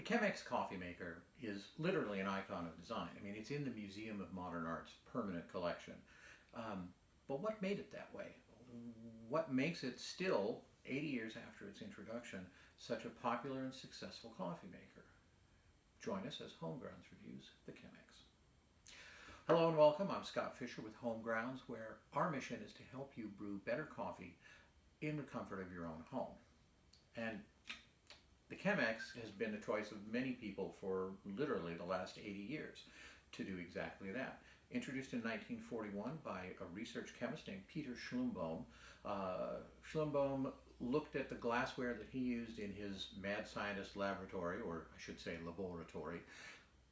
The Chemex Coffee Maker is literally an icon of design. I mean, it's in the Museum of Modern Art's permanent collection. But what made it that way? What makes it still, 80 years after its introduction, such a popular and successful coffee maker? Join us as HomeGrounds reviews the Chemex. Hello and welcome. I'm Scott Fisher with HomeGrounds, where our mission is to help you brew better coffee in the comfort of your own home. And the Chemex has been the choice of many people for literally the last 80 years to do exactly that. Introduced in 1941 by a research chemist named Peter Schlumbohm. Schlumbohm looked at the glassware that he used in his mad scientist laboratory, or I should say laboratory,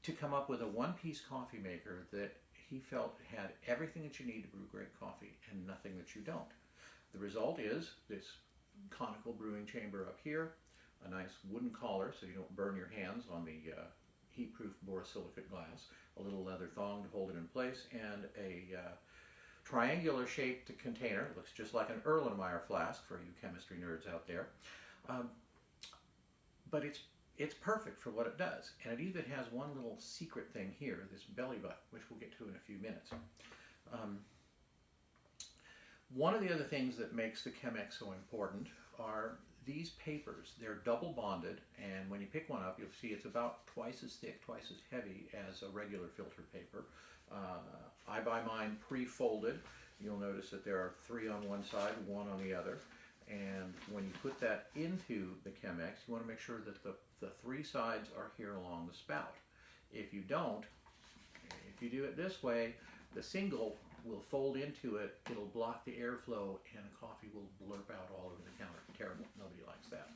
to come up with a one-piece coffee maker that he felt had everything that you need to brew great coffee and nothing that you don't. The result is this conical brewing chamber up here, a nice wooden collar so you don't burn your hands on the heat-proof borosilicate glass, a little leather thong to hold it in place, and a triangular shaped container. It looks just like an Erlenmeyer flask for you chemistry nerds out there. But it's perfect for what it does. And it even has one little secret thing here, this belly button, which we'll get to in a few minutes. One of the other things that makes the Chemex so important are these papers. They're double bonded, and when you pick one up, you'll see it's about twice as thick, twice as heavy as a regular filter paper. I buy mine pre-folded. You'll notice that there are 3 on one side, 1 on the other. And when you put that into the Chemex, you want to make sure that the 3 sides are here along the spout. If you don't, if you do it this way, the single will fold into it, it'll block the airflow, and the coffee will blurp out all over the counter. Terrible. Nobody likes that.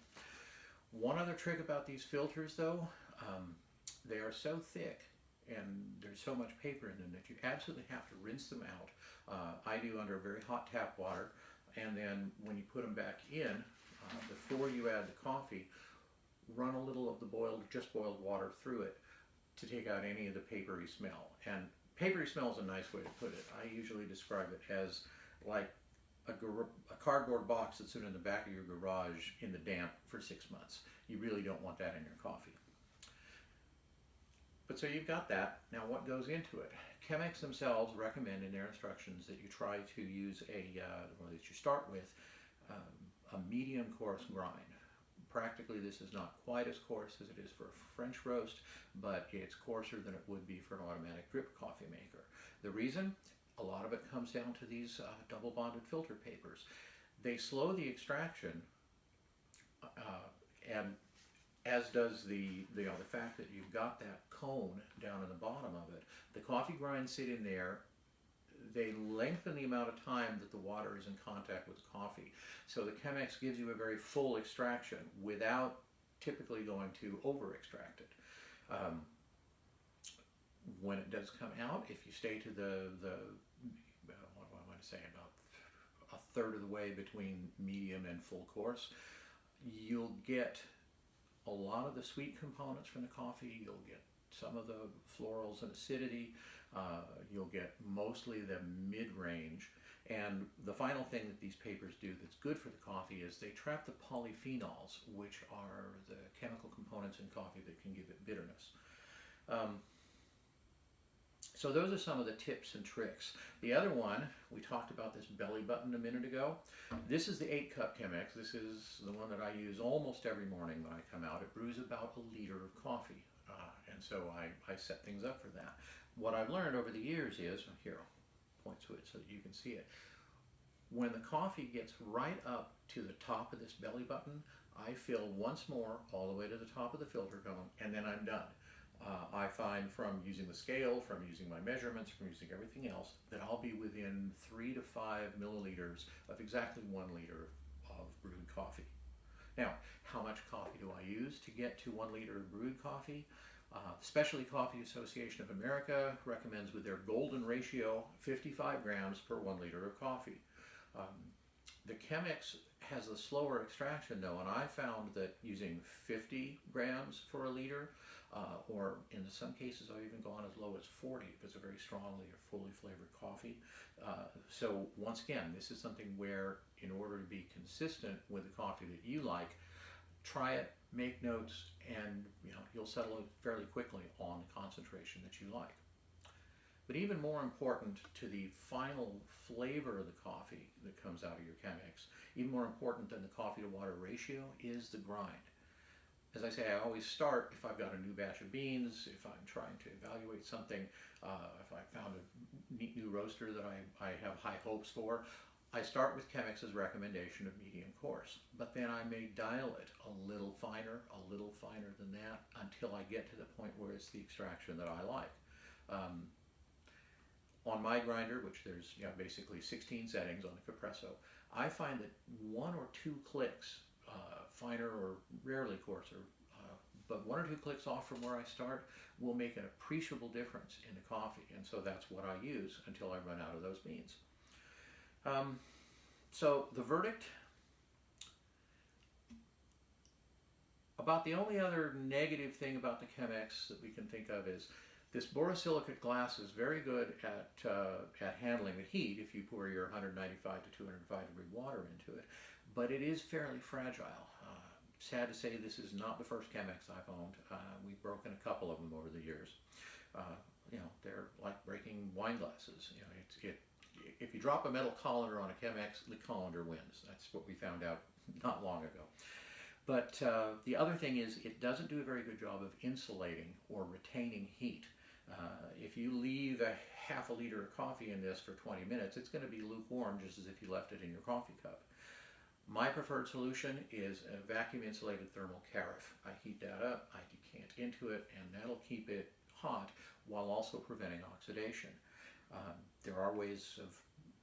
One other trick about these filters, though, they are so thick and there's so much paper in them that you absolutely have to rinse them out. I do under very hot tap water, and then when you put them back in, before you add the coffee, run a little of the just boiled water through it to take out any of the papery smell. And papery smell is a nice way to put it. I usually describe it as like a cardboard box that's in the back of your garage in the damp for 6 months. You really don't want that in your coffee. But so you've got that. Now what goes into it? Chemex themselves recommend in their instructions that you try to use or that you start with a medium coarse grind. Practically this is not quite as coarse as it is for a French roast, but it's coarser than it would be for an automatic drip coffee maker. The reason? A lot of it comes down to these double bonded filter papers. They slow the extraction, and as does the fact that you've got that cone down in the bottom of it. The coffee grinds sit in there. They lengthen the amount of time that the water is in contact with the coffee. So the Chemex gives you a very full extraction without typically going to over-extract it. When it does come out, if you stay to what do I want to say, about a third of the way between medium and full course, you'll get a lot of the sweet components from the coffee. You'll get some of the florals and acidity. You'll get mostly the mid-range. And the final thing that these papers do that's good for the coffee is they trap the polyphenols, which are the chemical components in coffee that can give it bitterness. So those are some of the tips and tricks. The other one, we talked about this belly button a minute ago. This is the 8-cup Chemex. This is the one that I use almost every morning when I come out. It brews about a liter of coffee, and so I set things up for that. What I've learned over the years is, here I'll point to it so that you can see it. When the coffee gets right up to the top of this belly button, I fill once more all the way to the top of the filter cone, and then I'm done. I find from using the scale, from using my measurements, from using everything else, that I'll be within 3 to 5 milliliters of exactly 1 liter of brewed coffee. Now, how much coffee do I use to get to 1 liter of brewed coffee? The Specialty Coffee Association of America recommends, with their golden ratio, 55 grams per 1 liter of coffee. The Chemex has a slower extraction though, and I found that using 50 grams for a liter, or in some cases I've even gone as low as 40 if it's a very strongly or fully flavored coffee. So once again, this is something where, in order to be consistent with the coffee that you like, try it, make notes, and you'll settle it fairly quickly on the concentration that you like. But even more important to the final flavor of the coffee that comes out of your Chemex, even more important than the coffee to water ratio, is the grind. As I say, I always start, if I've got a new batch of beans, if I'm trying to evaluate something, if I found a neat new roaster that I have high hopes for, I start with Chemex's recommendation of medium coarse, but then I may dial it a little finer than that, until I get to the point where it's the extraction that I like. On my grinder, which there's basically 16 settings on the Compresso, I find that 1 or 2 clicks, finer or rarely coarser, but 1 or 2 clicks off from where I start will make an appreciable difference in the coffee, and so that's what I use until I run out of those beans. So the verdict, about the only other negative thing about the Chemex that we can think of is this borosilicate glass is very good at handling the heat if you pour your 195 to 205 degree water into it, but it is fairly fragile. Sad to say, this is not the first Chemex I've owned. We've broken a couple of them over the years. They're like breaking wine glasses. If you drop a metal colander on a Chemex, the colander wins. That's what we found out not long ago. But the other thing is, it doesn't do a very good job of insulating or retaining heat. If you leave a half a liter of coffee in this for 20 minutes, it's going to be lukewarm, just as if you left it in your coffee cup. My preferred solution is a vacuum insulated thermal carafe. I heat that up, I decant into it, and that'll keep it hot while also preventing oxidation. There are ways of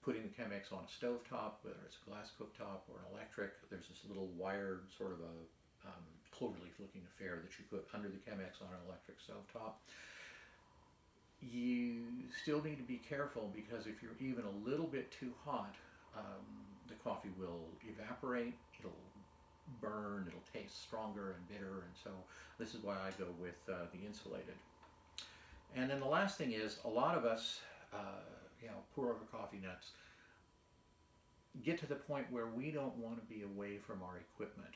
putting the Chemex on a stovetop, whether it's a glass cooktop or an electric. There's this little wired sort of a cloverleaf looking affair that you put under the Chemex on an electric stovetop. You still need to be careful, because if you're even a little bit too hot, the coffee will evaporate, it'll burn, it'll taste stronger and bitter, and so this is why I go with the insulated. And then the last thing is, a lot of us, pour over coffee nuts, get to the point where we don't want to be away from our equipment.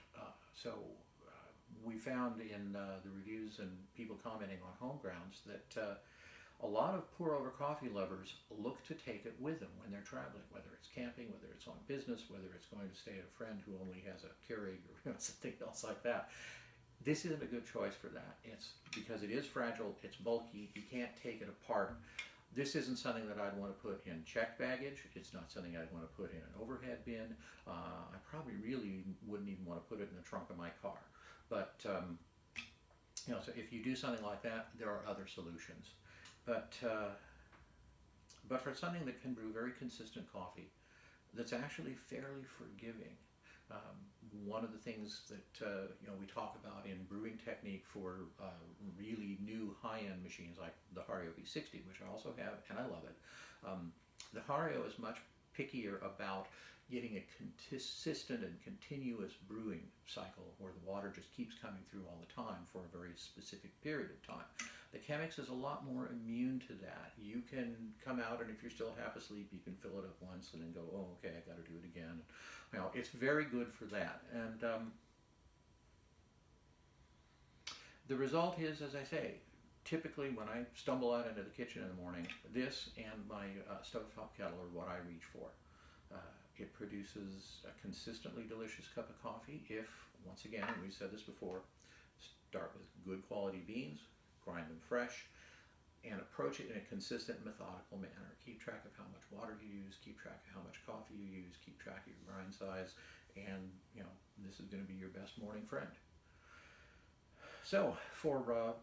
We found in the reviews and people commenting on HomeGrounds that a lot of pour-over coffee lovers look to take it with them when they're traveling, whether it's camping, whether it's on business, whether it's going to stay at a friend who only has a Keurig or something else like that. This isn't a good choice for that. It's because it is fragile, it's bulky, you can't take it apart. This isn't something that I'd want to put in checked baggage. It's not something I'd want to put in an overhead bin. I probably really wouldn't even want to put it in the trunk of my car. But so if you do something like that, there are other solutions. But for something that can brew very consistent coffee, that's actually fairly forgiving. One of the things that we talk about in brewing technique for really new high-end machines like the Hario V60, which I also have, and I love it. The Hario is much pickier about getting a consistent and continuous brewing cycle where the water just keeps coming through all the time for a very specific period of time. The Chemex is a lot more immune to that. You can come out, and if you're still half asleep, you can fill it up once and then go, oh, okay, I got to do it again. It's very good for that. And the result is, as I say, typically when I stumble out into the kitchen in the morning, this and my stovetop kettle are what I reach for. It produces a consistently delicious cup of coffee if, once again, and we've said this before, start with good quality beans, grind them fresh, and approach it in a consistent, methodical manner. Keep track of how much water you use, keep track of how much coffee you use, keep track of your grind size, and this is going to be your best morning friend. So for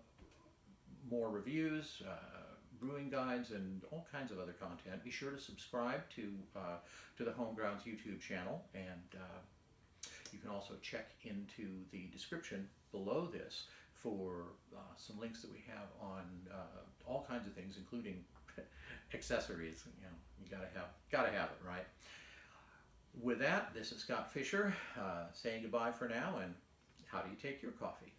more reviews, brewing guides, and all kinds of other content, be sure to subscribe to the HomeGrounds YouTube channel, and you can also check into the description below this for some links that we have on all kinds of things, including accessories. You gotta have it, right? With that, this is Scott Fisher saying goodbye for now, and how do you take your coffee?